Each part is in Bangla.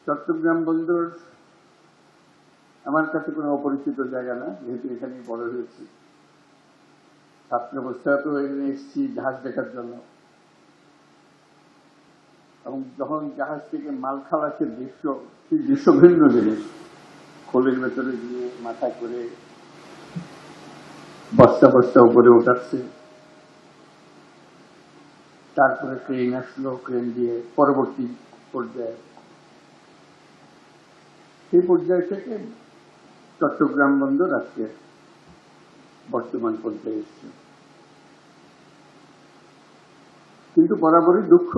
চট্টগ্রাম বন্দর আমার কাছে কোনো অপরিচিত জায়গা না, যেহেতু এখানেই বড় হয়েছি। ছাত্রাবস্থাতেও এখানে এসেছি জাহাজ দেখার জন্য, এবং যখন জাহাজ থেকে মাল খালাসের দৃশ্য, সেই দৃশ্য ভিন্ন জিনিস। খোলের ভেতরে গিয়ে মাথা করে বস্তা বস্তা উপরে ওঠাচ্ছে, তারপরে ট্রেন আসলো, ট্রেন দিয়ে পরবর্তী পর্যায়ে, সেই পর্যায় থেকে চট্টগ্রাম বন্দর আজকে বর্তমান পর্যায়ে এসছে। কিন্তু বরাবরই দুঃখ,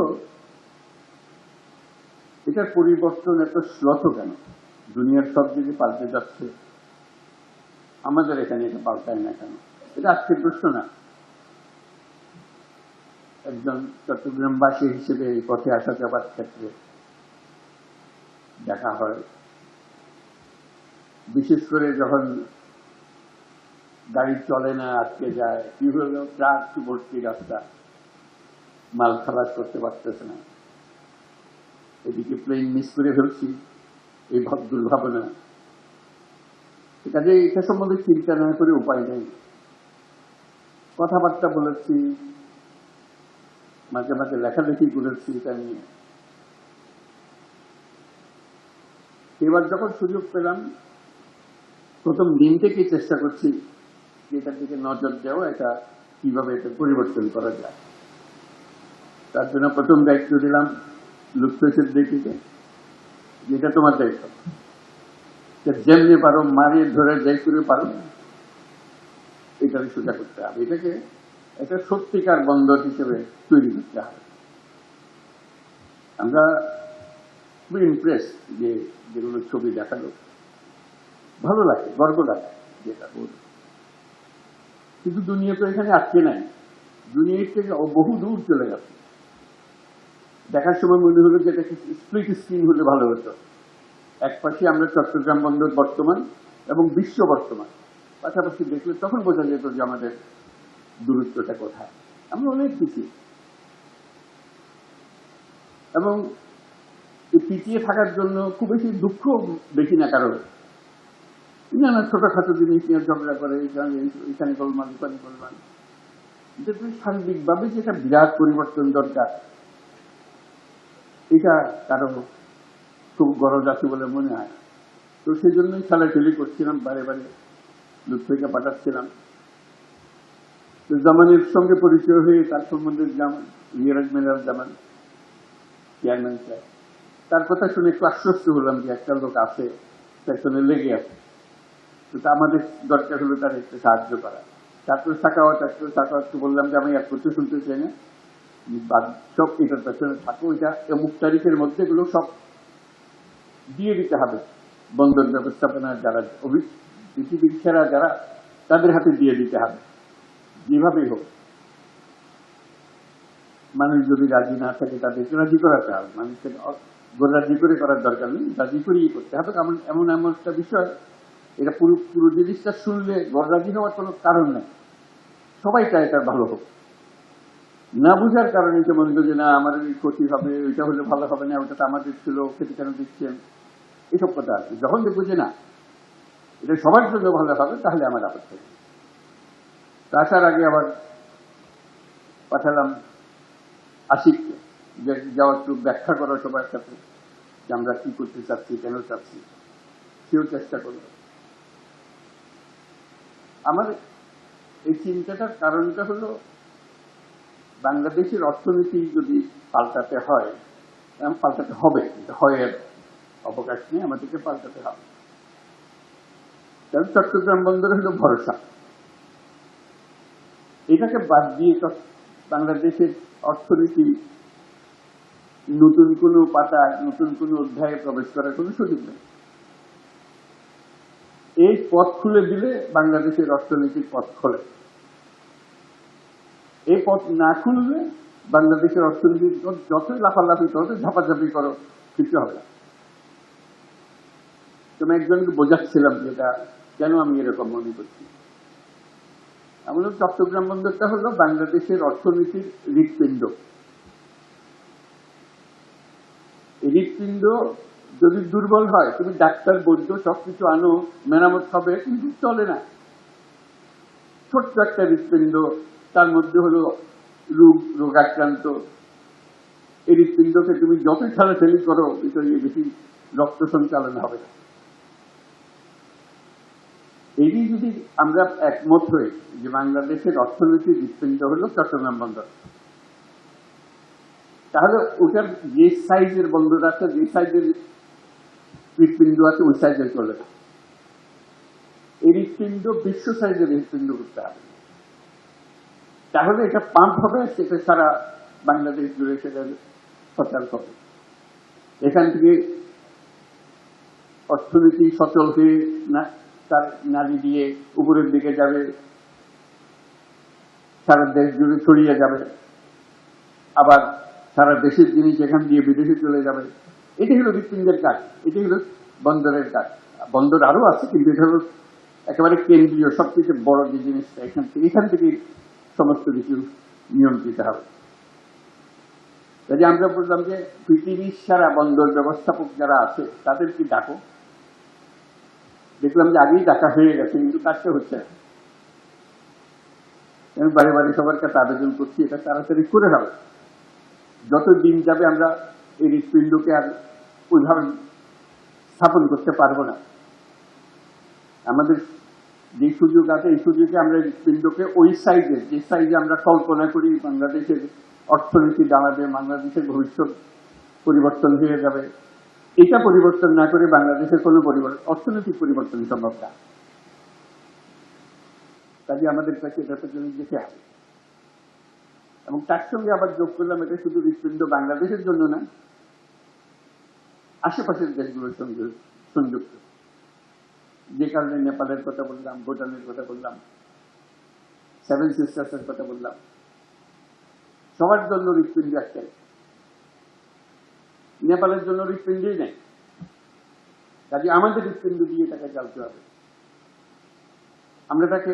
এটার পরিবর্তন এত শ্লথ কেন? দুনিয়ার সব দিকে পাল্টে যাচ্ছে, আমাদের এখানে এটা পাল্টায় না কেন? এটা আজকের প্রশ্ন না। একজন চট্টগ্রামবাসী হিসেবে এই পথে আসা যাবার ক্ষেত্রে দেখা হয়, বিশেষ করে যখন গাড়ি চলে না, আটকে যায়, কি হলো, ট্রাক ভর্তি রাস্তা, মাল খালাস করতে পারতেছে না, এদিকে প্লেন মিস করে ফেলছি, এই দুর্ভাবনা। কাজে এটা সম্বন্ধে চিন্তা না করে উপায় নেই। কথাবার্তা বলেছি, মাঝে মাঝে লেখালেখি করেছি এটা নিয়ে। এবার যখন সুযোগ পেলাম, প্রথম দিন থেকেই চেষ্টা করছি এটার দিকে নজর দেওয়া, এটা কিভাবে এটা পরিবর্তন করা যায়। তার জন্য প্রথম দায়িত্ব দিলাম লুৎফেসের দিকে, যেটা তোমার দায়িত্ব, যেমনি পারো মারিয়ে ধরে যাই করে পারো এটাকে সোজা করতে হবে, এটাকে একটা সত্যিকার বন্দর হিসেবে তৈরি করতে হবে। আমরা খুবই ইমপ্রেস যে যেগুলো ছবি দেখালো, ভালো লাগে, গর্ব লাগে যেটা বল। কিন্তু দুনিয়া তো এখানে আটকে নাই, দুনিয়ার থেকে বহু দূর চলে গেছে। দেখার সময় মনে হলো যে এটা স্প্লিট স্ক্রিন হলে ভালো হতো। এক পাশে আমরা চট্টগ্রাম বন্দর বর্তমান এবং বিশ্ব বর্তমান পাশাপাশি দেখলে তখন বোঝা যেত যে আমাদের দূরত্বটা কোথায়। আমরা অনেক পিছিয়ে, এবং পিছিয়ে থাকার জন্য খুব বেশি দুঃখ দেখি না কারণ নানা ছোটখাটো জিনিস নিয়ে ঝগড়া করে, এখানে গোলমাল, ওখানে গোলমাল। সার্বিকভাবে যেটা বিরাট পরিবর্তন দরকার, এটা কারো খুব গরজ আছে বলে মনে হয়। তো সেই জন্যই খেলাখেলি করছিলাম, বারে বারে লুৎফুকে পাঠাচ্ছিলাম। জামানের সঙ্গে পরিচয় হয়ে তার সম্বন্ধে মিরাজ মেরাজ জামান চেয়ারম্যান স্যার, তার কথা শুনে একটু আশ্বস্ত হলাম যে একটা লোক আছে, পেছনে লেগে আছে। তো আমাদের দরকার হলো তার একটু সাহায্য করা। তারপরে সাকাওয়াতকে বললাম যে আমি এক করতে শুনতে চাই না, সব এটার পেছনে থাকো, এটা অমুক তারিখের মধ্যে এগুলো সব দিয়ে দিতে হবে বন্দর ব্যবস্থাপনার যারা পৃথিবীর সেরা যারা, তাদের হাতে দিয়ে দিতে হবে, যেভাবেই হোক। মানুষ যদি রাজি না থাকে তাদেরকে রাজি করাতে হবে, মানুষকে রাজি করে করার দরকার নেই, রাজি করেই করতে হবে। এমন এমন একটা বিষয়, এটা পুরো জিনিসটা শুনলে রাজি হওয়ার কোনো কারণ নেই, সবাই চায় এটা ভালো হোক। না বুঝার কারণে তো মনে করি যে না আমাদের ক্ষতি হবে, ওইটা হলে ভালো হবে না, ওটা তো আমাদের ছিল, খেতে কেন দিচ্ছেন, এসব কথা আছে। যখন দেখবো যে না এটা সবার জন্য ভালো হবে, তাহলে আমার আপত্তি। আসার আগে আবার পাঠালাম আশিককে, যে যাওয়ার একটু ব্যাখ্যা করা সবার সাথে যে আমরা কি করতে চাচ্ছি, কেন চাচ্ছি। সেও চেষ্টা করল। আমার এই চিন্তাটার কারণটা হলো, বাংলাদেশের অর্থনীতি যদি পাল্টাতে হয়, পাল্টাতে হবে, হয় অবকাশ নেই, আমাদেরকে পাল্টাতে হবে। কারণ চট্টগ্রাম বন্দর হলো ভরসা। এটাকে বাদ দিয়ে বাংলাদেশের অর্থনীতি নতুন কোনো পাতায়, নতুন কোনো অধ্যায়ে প্রবেশ করার কোনো সুযোগ নেই। এই পথ খুলে দিলে বাংলাদেশের অর্থনীতির পথ খোলে। এই পথ না খুললে বাংলাদেশের অর্থনীতির যতই লাফালাফি করো, ঝাপাঝাপি করো, কিছু হবে না। তুমি একজনকে বোঝাচ্ছিলাম যেটা কেন আমি এরকম মনে করছি। আমাদের চট্টগ্রাম বন্দরটা হলো বাংলাদেশের অর্থনীতির হৃৎপিণ্ড। এই হৃৎপিণ্ড যদি দুর্বল হয় তুমি ডাক্তার বৈদ্য সবকিছু আনো, মেরামত হবে, কিন্তু চলে না। ছোট্ট একটা হৃৎপিণ্ড, তার মধ্যে হলো রোগাক্রান্ত। এই হৃৎপিণ্ডকে তুমি যতই ঠেলাঠেলি করো, ভিতরে বেশি রক্ত সঞ্চালন হবে না। এই যদি আমরা একমত হই যে বাংলাদেশের অর্থনৈতিক হৃৎপিণ্ড হলো চট্টগ্রাম বন্দর, তাহলে ওটার যে সাইজের বন্দর আছে, যে সাইজের হৃৎপিণ্ড আছে, ওই সাইজের চলে না। এই হৃৎপিণ্ড বিশ্ব সাইজের হৃৎপিণ্ড করতে হবে, তাহলে এটা পাম্প হবে, সেটা সারা বাংলাদেশ জুড়ে সেটা সচল হবে। এখান থেকে অর্থনীতি সচল হয়ে তার নারী দিয়ে উপরের দিকে যাবে, সারা দেশ জুড়ে ছড়িয়ে যাবে, আবার সারা দেশের জিনিস এখান দিয়ে বিদেশে চলে যাবে। এটাই হলো হৃৎপিণ্ডের কাজ, এটাই হলো বন্দরের কাজ। বন্দর আরো আছে, কিন্তু এটা হলো একেবারে কেন্দ্রীয়, সবচেয়ে বড় যে জিনিসটা। এখান থেকে সমস্ত কিছু নিয়ন্ত্রিত হবে। কাজে আমরা বললাম যে পৃথিবীর সারা বন্দর ব্যবস্থাপক যারা আছে তাদেরকে ডাকো। দেখলাম যে আগেই ডাকা হয়ে গেছে, কিন্তু কাজটা হচ্ছে না। আমি বারে বারে সবার কাছে আবেদন করছি, এটা তাড়াতাড়ি করে হবে। যত দিন যাবে আমরা এই হৃৎপিণ্ডকে আর ওইভাবে স্থাপন করতে পারবো না। আমাদের যে সুযোগ আছে, এই সুযোগে আমরা হৃৎপিণ্ডকে ওই সাইজে, যে সাইজে আমরা কল্পনা করি বাংলাদেশের অর্থনীতি দাঁড়াবে, বাংলাদেশের ভবিষ্যৎ পরিবর্তন হয়ে যাবে, এটা পরিবর্তন না করে বাংলাদেশের কোনো অর্থনৈতিক পরিবর্তন সম্ভব না। কাজে আমাদের কাছে এটা পেছনে যেতে হবে। এবং তার সঙ্গে আবার যোগ করলাম, এটা শুধু হৃৎপিণ্ড বাংলাদেশের জন্য না, আশেপাশের দেশগুলোর সঙ্গে সংযুক্ত। যে কারণে নেপালের কথা বললাম, ভুটানের কথা বললাম, সেভেন সিস্টার্সের কথা বললাম, সবার জন্য হৃৎপিণ্ড একটাই। নেপালের জন্য হৃৎপিণ্ডই নেই, কাজে আমাদের হৃৎপিণ্ড দিয়ে তাকে চালতে হবে। আমরা তাকে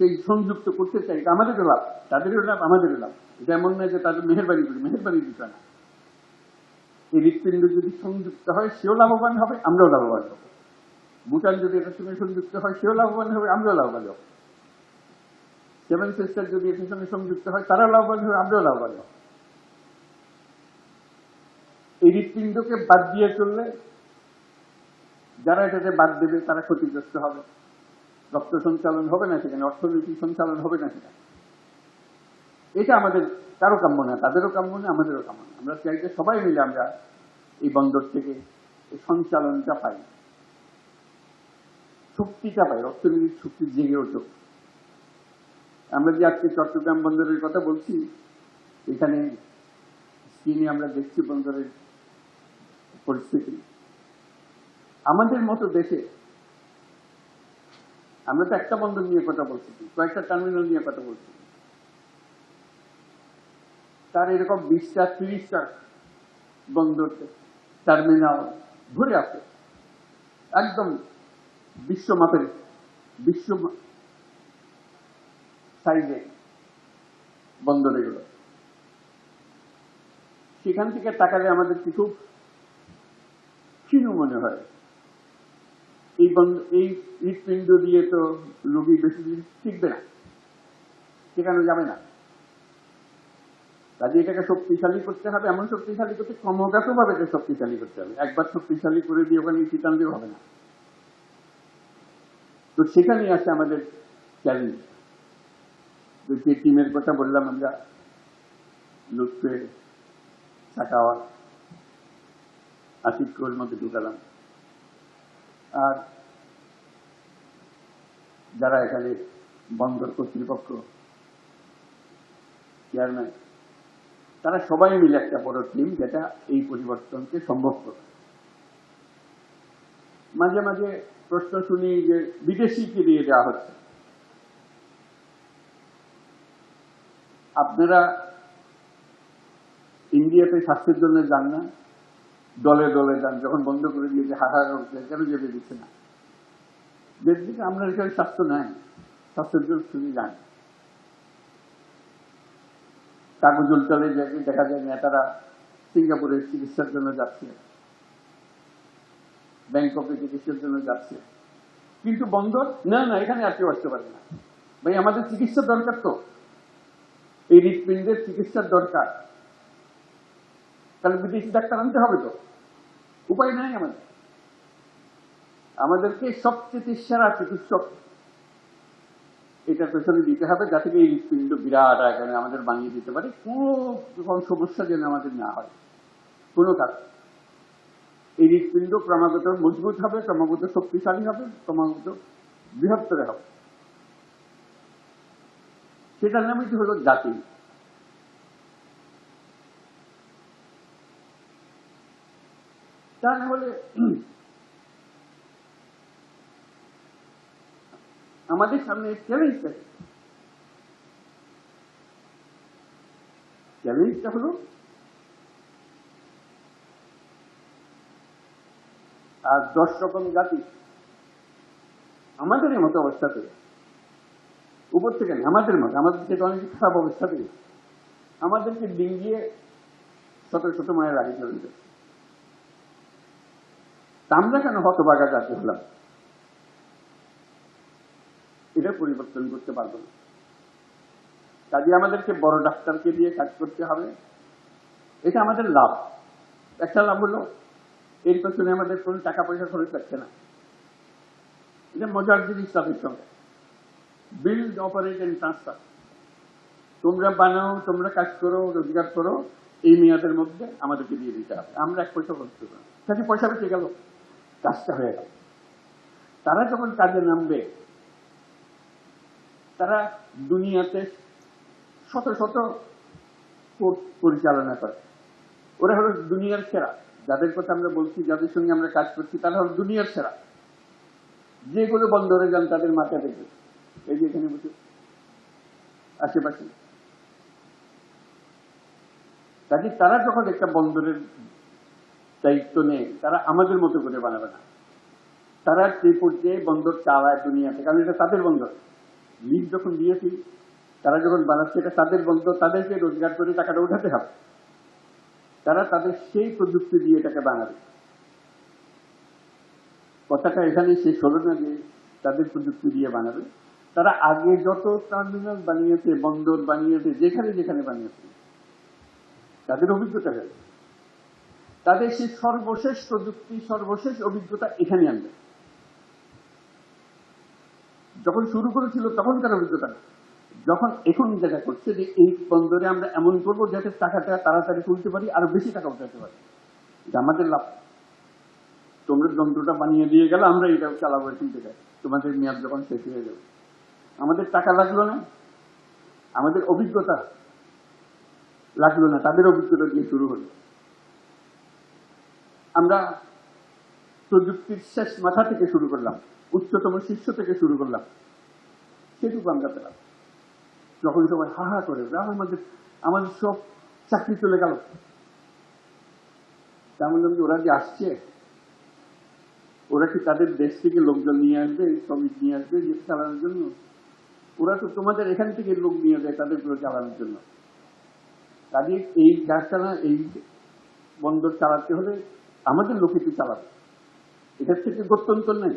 সেই সংযুক্ত করতে চাই, আমাদেরও লাভ, তাদেরও লাভ, আমাদেরও লাভ। এটা এমন নয় যে তাদের মেহেরবানি করি, মেহেরবানি দিতে না। এই হৃৎপিণ্ড যদি সংযুক্ত হয়, সেও লাভবান হবে, আমরাও লাভবান হব। ভুটান যদি এটার সঙ্গে সংযুক্ত হয়, সেও লাভবান হবে, আমরাও লাভবান হব। সেভেন সিস্টার যদি এটার সঙ্গে সংযুক্ত হয়, তারাও লাভবান হবে, আমরাও লাভবান হব। এই হৃৎপিণ্ডকে বাদ দিয়ে চললে যারা এটাতে বাদ দেবে তারা ক্ষতিগ্রস্ত হবে। রক্ত সঞ্চালন হবে না সেখানে, অর্থনৈতিক সঞ্চালন হবে না সেখানে। এটা আমাদের কারো কাম্য না, তাদেরও কাম্য না, আমাদেরও কাম্য না। আমরা চাই যে সবাই মিলে আমরা এই বন্দর থেকে এই সঞ্চালনটা পাই, শক্তিটা পাই, অর্থনৈতিক শক্তি জেগে ওঠে। আমরা যে আজকে চট্টগ্রাম বন্দরের কথা বলছি, এখানে স্ক্রিনে আমরা দেখছি বন্দরের পরিস্থিতি। আমাদের মতো দেশে আমরা তো একটা বন্দর নিয়ে কথা বলছি, কয়েকটা টার্মিনাল নিয়ে কথা বলছি, তার এরকম 20টা 30টা বন্দর টার্মিনাল ভরে আছে, একদম বিশ্বমাপের, বিশ্ব সাইজে বন্দর এগুলো। সেখান থেকে তাকালে আমাদের কি খুব ক্ষীণ মনে হয়। এই হৃৎপিণ্ড দিয়ে তো রোগী বেশি দিন টিকবে না, সেখানে যাবে না। কাজে এটাকে শক্তিশালী করতে হবে, এমন শক্তিশালী করতে ক্রমাগতভাবে এটা শক্তিশালী করতে হবে। একবার শক্তিশালী করে দিয়ে ওখানে চিতানলেও হবে না। তো সেখানেই আছে আমাদের চ্যালেঞ্জ। যে টিমের কথা বললাম আমরা, লুৎফে, সাকাওয়াত, আতিকর মধ্যে ঢুকালাম, আর যারা এখানে বন্দর কর্তৃপক্ষ, চেয়ারম্যান, তারা সবাই মিলে একটা বড় টিম, যেটা এই পরিবর্তনকে সম্ভব করে। মাঝে মাঝে প্রশ্ন শুনি যে বিদেশিকে দিয়ে দেওয়া হচ্ছে। আপনারা ইন্ডিয়াতে স্বাস্থ্যের জন্য যান না, দলে দলে যান, যখন বন্ধ করে দিয়েছে হাহাকার হচ্ছে, কেন যেতে দিচ্ছে না? যেদিকে আমরা এখানে স্বাস্থ্য নাই, স্বাস্থ্যের জন্য শুধু যান। কাগজ চলে দেখা যায় নেতারা সিঙ্গাপুরের চিকিৎসার জন্য যাচ্ছে, ব্যাংককে চিকিৎসার জন্য যাচ্ছে, কিন্তু বন্দর না না এখানে আর কেউ আসতে পারে না। ভাই আমাদের চিকিৎসার দরকার, তো এই হৃৎপিণ্ডের চিকিৎসার দরকার, তাহলে বিদেশি ডাক্তার আনতে হবে, তো উপায় নাই আমাদের। আমাদেরকে সবচেয়ে সেরা চিকিৎসক এটার পেছনে দিতে হবে, যাতে এই হৃৎপিণ্ড বিরাট আকারে আমাদের বানিয়ে দিতে পারে, কোনো সমস্যা যেন আমাদের না হয় কোনো কাজ। এই হৃৎপিণ্ড ক্রমাগত মজবুত হবে, ক্রমাগত শক্তিশালী হবে, ক্রমাগত বৃহত্তর হবে। সেটার নামই হলো জাতি। তা না হলে আমাদের সামনে চ্যালেঞ্জটা হলো আর 10 রকম জাতি আমাদের মতো অবস্থাতে, উপর থেকে আমাদের মতো, আমাদের থেকে অনেক খারাপ অবস্থাতে আমাদেরকে ডিঙ্গিয়ে শত শত মায়ের আগে চলে যাচ্ছে। আমরা কেন হতভাগা জাতি হলাম? এটা পরিবর্তন করতে পারবো না। কাজে আমাদেরকে বড় ডাক্তারকে দিয়ে কাজ করতে হবে, এটা আমাদের লাভ। একটা লাভ হলো এর পেছনে আমাদের কোনো টাকা পয়সা খরচ হচ্ছে না। এটা মজার জিনিস তাদের সঙ্গে, বিল্ড, অপারেট এন্ড ট্রান্সফার। তোমরা বানাও, তোমরা কাজ করো, রোজগার করো, এই মেয়াদের মধ্যে আমাদেরকে দিয়ে দিতে হবে, আমরা 1 পয়সা খরচ করবো না। কাজে পয়সা বেঁচে গেল, কাজটা হয়ে গেল। তারা যখন কাজে নামবে, তারা দুনিয়াতে শত শত কোর্ট পরিচালনা করে, ওরা হলো দুনিয়ার সেরা। যাদের কথা আমরা বলছি, যাদের সঙ্গে আমরা কাজ করছি, তারা হলো দুনিয়ার সেরা। যেগুলো বন্দরে যান তাদের মাথা দেখবে, এই যে এখানে বসে আশেপাশে। কাজে তারা যখন একটা বন্দরের দায়িত্ব নেয়, তারা আমাদের মতো করে বানাবে না। তারা যে পর্যায়ে বন্দর চালায় দুনিয়াতে, কারণ এটা তাদের বন্দর। লিজ যখন দিয়েছি, তারা যখন বানাচ্ছে, এটা তাদের বন্দর, তাদেরকে রোজগার করে টাকাটা উঠাতে হবে। তারা তাদের সেই প্রযুক্তি দিয়ে এটাকে বানাবে। কথাটা এখানে শেষ হলো না যে তাদের প্রযুক্তি দিয়ে বানাবে। তারা আগে যত টার্মিনাল বানিয়েছে, বন্দর বানিয়েছে, যেখানে যেখানে বানিয়েছে, তাদের অভিজ্ঞতা হয়েছে, তাদের সেই সর্বশেষ প্রযুক্তি, সর্বশেষ অভিজ্ঞতা এখানে আনবে। যখন শুরু করেছিল তখন তার অভিজ্ঞতা না, যখন এখন যেটা করছে যে এই বন্দরে আমরা এমন করবো যাতে টাকাটা তাড়াতাড়ি তুলতে পারি, আরো বেশি টাকা উঠাতে পারি, এটা আমাদের লাভ। তোমরা যন্ত্রটা বানিয়ে দিয়ে গেলে, আমরা এটা চালাবো এখান থেকে, তোমাদের মেয়াদ যখন শেষ হয়ে যাবে। আমাদের টাকা লাগলো না, আমাদের অভিজ্ঞতা লাগলো না, তাদের অভিজ্ঞতা দিয়ে শুরু হলো। আমরা প্রযুক্তির শেষ মাথা থেকে শুরু করলাম, উচ্চতম শীর্ষ থেকে শুরু করলাম, সেটুকু আমরা পেলাম। যখন সবাই হা হা করে, আমাদের সব চাকরি চলে গেল, তেমন ওরা যে আসছে, ওরা কি তাদের দেশ থেকে লোকজন নিয়ে আসবে, শ্রমিক নিয়ে আসবে যে চালানোর জন্য? ওরা তো তোমাদের এখান থেকে লোক নিয়ে যায় তাদের গুলো চালানোর জন্য। কাজে এই কারখানা, এই বন্দর চালাতে হলে আমাদের লোকে তো চালাবে, এটার থেকে গত্যন্তর নেই।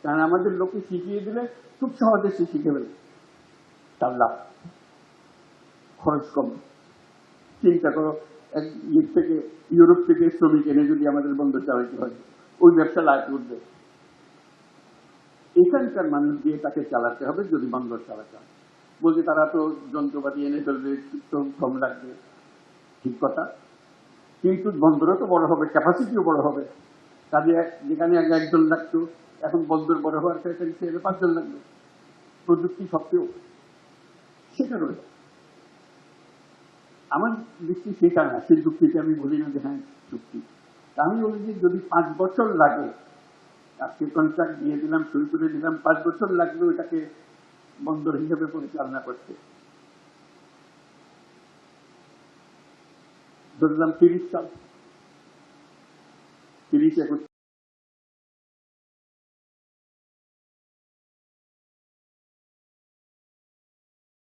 কারণ আমাদের লোকে শিখিয়ে দিলে খুব সহজে সে শিখে ফেলে, তার লাভ, খরচ কম। চিন্তা করো, এক থেকে ইউরোপ থেকে শ্রমিক এনে যদি আমাদের বন্দর চালাতে হয়, ওই ব্যবসা লাভ করবে। এখানকার মানুষ দিয়ে তাকে চালাতে হবে যদি বন্দর চালাতে হয়। বলছে তারা তো যন্ত্রপাতি এনে ফেলবে, কম লাগবে, ঠিক কথা, কিন্তু বন্দরও তো বড় হবে, ক্যাপাসিটিও বড় হবে। কাজে যেখানে আগে 1 জন লাগতো, এখন বন্দর বড় হওয়ার ক্ষেত্রে 5 জন লাগবে। প্রযুক্তি সত্ত্বেও সেটা রয়েছে। আমার দৃষ্টি সেটা না, সেই যুক্তিতে আমি বলি না যে হ্যাঁ চুক্তি। আমি বলি যে যদি 5 বছর লাগে, আজকে কন্ট্রাক্ট দিয়ে দিলাম, শুরু করে দিলাম, 5 বছর লাগলো এটাকে বন্দর হিসেবে পরিচালনা করতে, ধরলাম 30 সাল, 30-31